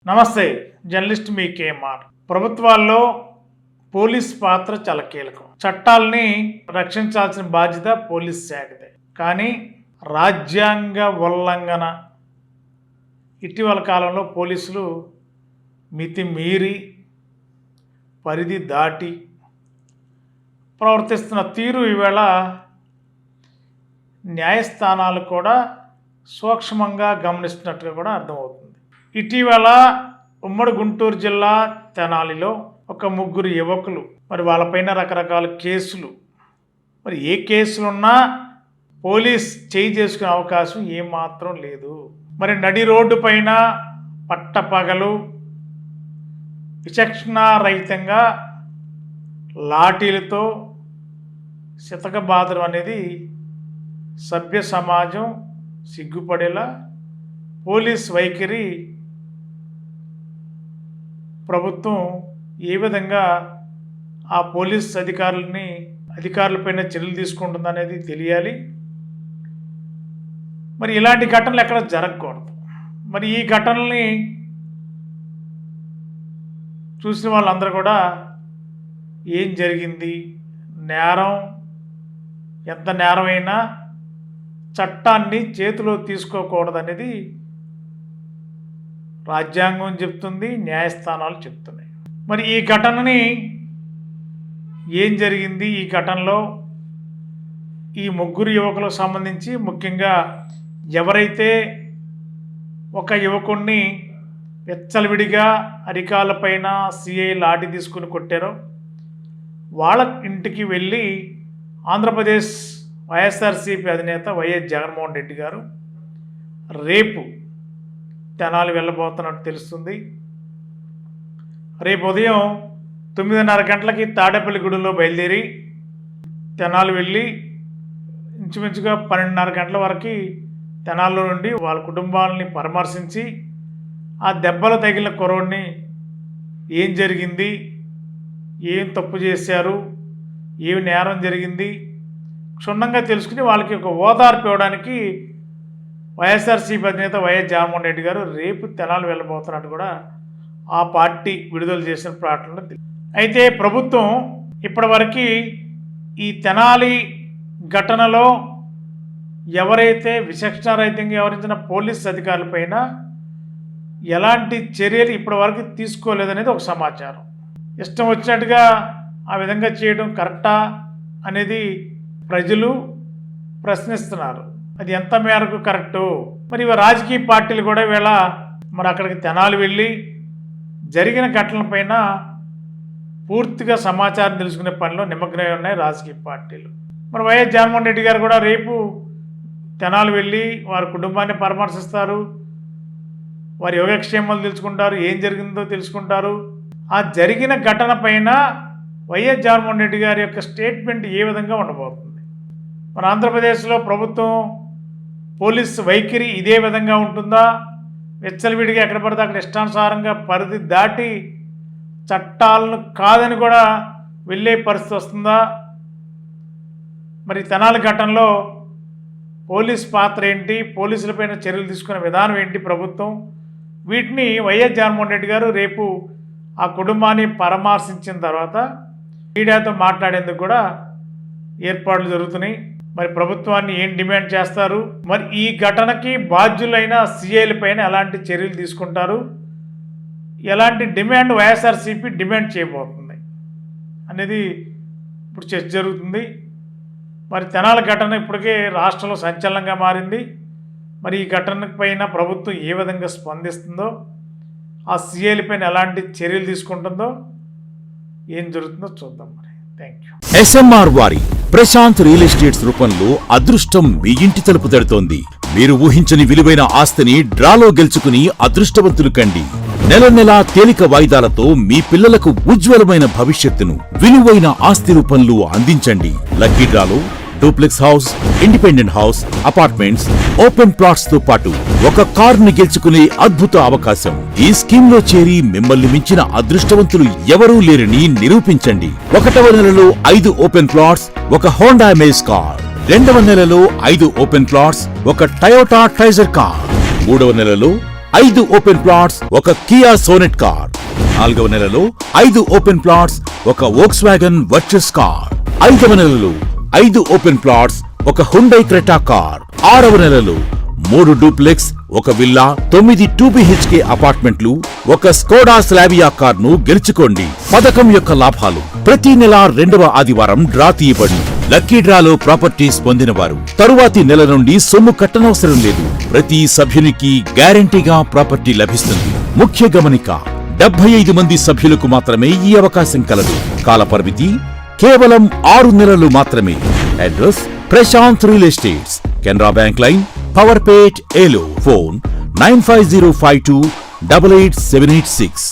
నమస్తే, జర్నలిస్ట్ మీ కేఎంఆర్. ప్రభుత్వాల్లో పోలీస్ పాత్ర చాలా కీలకం. చట్టాలని రక్షించాల్సిన బాధ్యత పోలీస్ శాఖదే. కానీ రాజ్యాంగ ఉల్లంఘన ఇటీవల కాలంలో పోలీసులు మితిమీరి పరిధి దాటి ప్రవర్తిస్తున్న తీరు ఈవేళ న్యాయస్థానాలు కూడా సూక్ష్మంగా గమనిస్తున్నట్టుగా కూడా అర్థమవుతుంది. ఇటీవల ఉమ్మడి గుంటూరు జిల్లా తెనాలిలో ఒక ముగ్గురు యువకులు, మరి వాళ్ళపైన రకరకాల కేసులు, మరి ఏ కేసులున్నా పోలీస్ చేయి చేసుకునే అవకాశం ఏమాత్రం లేదు. మరి నడి రోడ్డు పైన పట్టపగలు విచక్షణారహితంగా లాఠీలతో చితకబాదడం అనేది సభ్య సమాజం సిగ్గుపడేలా పోలీస్ వైఖరి ప్రభుత్వం ఏ విధంగా ఆ పోలీస్ అధికారులపైన చర్యలు తీసుకుంటుందనేది తెలియాలి. మరి ఇలాంటి ఘటనలు ఎక్కడ జరగకూడదు. మరి ఈ ఘటనల్ని చూసిన వాళ్ళందరూ కూడా ఏం జరిగింది, నేరం ఎంత నేరమైనా చట్టాన్ని చేతిలో తీసుకోకూడదనేది రాజ్యాంగం చెప్తుంది, న్యాయస్థానాలు చెప్తున్నాయి. మరి ఈ ఘటనని ఏం జరిగింది, ఈ ఘటనలో ఈ ముగ్గురు యువకులకు సంబంధించి ముఖ్యంగా ఎవరైతే ఒక యువకుడిని వెచ్చలవిడిగా అరికాలపైన సిఐ లాఠీ తీసుకుని కొట్టారో వాళ్ళ ఇంటికి వెళ్ళి ఆంధ్రప్రదేశ్ వైఎస్ఆర్సీపీ అధినేత వైఎస్ జగన్మోహన్ రెడ్డి గారు రేపు తెనాలి వెళ్ళబోతున్నట్టు తెలుస్తుంది. రేపు ఉదయం 9:30 గంటలకి తాడేపల్లిగూడెంలో బయలుదేరి తెనాలి వెళ్ళి ఇంచుమించుగా 12:30 గంటల వరకు తెనాల్లో నుండి వాళ్ళ కుటుంబాలని పరామర్శించి ఆ దెబ్బలు తగిలిన కుర్రోడిని ఏం జరిగింది, ఏం తప్పు చేశారు, ఏమి నేరం జరిగింది క్షుణ్ణంగా తెలుసుకుని వాళ్ళకి ఒక ఓదార్పు ఇవ్వడానికి వైఎస్ఆర్సీపీ అధినేత వైఎస్ జగన్మోహన్ రెడ్డి గారు రేపు తెనాలి వెళ్ళబోతున్నట్టు కూడా ఆ పార్టీ విడుదల చేసిన ప్రకటనలో అయితే ప్రభుత్వం ఇప్పటివరకు ఈ తెనాలి ఘటనలో ఎవరైతే విచక్షణారహితంగా వ్యవహరించిన పోలీస్ అధికారులపైన ఎలాంటి చర్యలు ఇప్పటివరకు తీసుకోలేదనేది ఒక సమాచారం. ఇష్టం వచ్చినట్టుగా ఆ విధంగా చేయడం కరెక్టా అనేది ప్రజలు ప్రశ్నిస్తున్నారు. అది ఎంత మేరకు కరెక్టు. మరి రాజకీయ పార్టీలు కూడా ఈవేళ మరి అక్కడికి తెనాలి వెళ్ళి జరిగిన ఘటనలపైన పూర్తిగా సమాచారం తెలుసుకునే పనిలో నిమగ్నమై ఉన్నాయి రాజకీయ పార్టీలు. మరి వైఎస్ జగన్మోహన్ రెడ్డి గారు కూడా రేపు తెనాలి వెళ్ళి వారి కుటుంబాన్ని పరామర్శిస్తారు, వారి యోగక్షేమాలు తెలుసుకుంటారు, ఏం జరిగిందో తెలుసుకుంటారు. ఆ జరిగిన ఘటన పైన వైఎస్ జగన్మోహన్ రెడ్డి గారి యొక్క స్టేట్మెంట్ ఏ విధంగా ఉండబోతుంది. మన ఆంధ్రప్రదేశ్లో ప్రభుత్వం పోలీస్ వైఖరి ఇదే విధంగా ఉంటుందా, వెచ్చలవిడిగా ఎక్కడ పడితే అక్కడ ఇష్టానుసారంగా పరిధి దాటి చట్టాలను కాదని కూడా వెళ్ళే పరిస్థితి వస్తుందా. మరి తెనాలి ఘటనలో పోలీస్ పాత్ర ఏంటి, పోలీసులపైన చర్యలు తీసుకునే విధానం ఏంటి ప్రభుత్వం, వీటిని వైఎస్ జగన్మోహన్ రెడ్డి గారు రేపు ఆ కుటుంబాన్ని పరామర్శించిన తర్వాత మీడియాతో మాట్లాడేందుకు కూడా ఏర్పాట్లు జరుగుతున్నాయి. మరి ప్రభుత్వాన్ని ఏం డిమాండ్ చేస్తారు, మరి ఈ ఘటనకి బాధ్యులైన సిఐల పైన ఎలాంటి చర్యలు తీసుకుంటారు, ఎలాంటి డిమాండ్ వైఎస్ఆర్సీపీ డిమాండ్ చేయబోతుంది అనేది ఇప్పుడు చర్చ జరుగుతుంది. మరి తెనాలి ఘటన ఇప్పటికే రాష్ట్రంలో సంచలనంగా మారింది. మరి ఈ ఘటన పైన ప్రభుత్వం ఏ విధంగా స్పందిస్తుందో, ఆ సిఐల పైన ఎలాంటి చర్యలు తీసుకుంటుందో, ఏం జరుగుతుందో చూద్దాం. మరి థ్యాంక్ యూ. SMR వారి ప్రశాంత్ రియల్ ఎస్టేట్స్ రూపంలో అదృష్టం మీ ఇంటి తలుపు తడుతోంది. మీరు ఊహించని విలువైన ఆస్తిని డ్రాలో గెలుచుకుని అదృష్టవంతులు కండి. నెల నెలా తేలిక వాయిదాలతో మీ పిల్లలకు ఉజ్వలమైన భవిష్యత్తును విలువైన ఆస్తి రూపంలో అందించండి. లక్కీ డ్రాలో duplex house, independent house, apartments, open plots తో పాటు ఒక కారుని గెలుచుకునే అద్భుత అవకాశం. ఈ స్కీమ్ లో చేరి మిమ్మల్ని మించిన అదృష్టవంతులు ఎవరూ లేరని నిరూపించండి. 1వ నెలలో 5 ఓపెన్ ప్లాట్స్, ఒక హోండా అమేజ్ కార్. 2వ నెలలో 5 ఓపెన్ ప్లాట్స్, ఒక టయోటా ట్రైజర్ కార్. 3వ నెలలో 5 ఓపెన్ ప్లాట్స్, ఒక కియా సోనెట్ కార్. 4వ నెలలో 5 ఓపెన్ ప్లాట్స్, ఒక వోక్స్వాగన్ వర్చస్ కార్. 5వ నెలలో 5 ఓపెన్ ప్లాట్స్, ఒక హుండై క్రెటా కార్. 6వ నెలలో 3 డూప్లెక్స్, ఒక విల్లా, 9 2BHK అపార్ట్మెంట్లు, ఒక స్కోడా స్లావియా కార్ను గెలుచుకోండి. పథకం యొక్క లాభాలు: ప్రతి నెల 2వ ఆదివారం డ్రా తీయబడి లక్కీ డ్రాలో ప్రాపర్టీస్ పొందినవారు తరువాతి నెల నుండి సొమ్ము కట్టనవసరం లేదు. ప్రతి సభ్యునికి గ్యారంటీగా ప్రాపర్టీ లభిస్తుంది. ముఖ్య గమనిక: 75 మంది సభ్యులకు మాత్రమే ఈ అవకాశం కలదు. కాల పరిమితి కేవలం 6 నెలలు మాత్రమే. Address: Prashant real estates, Canara bank line, Powerpet, Eluru. Phone 9505288786.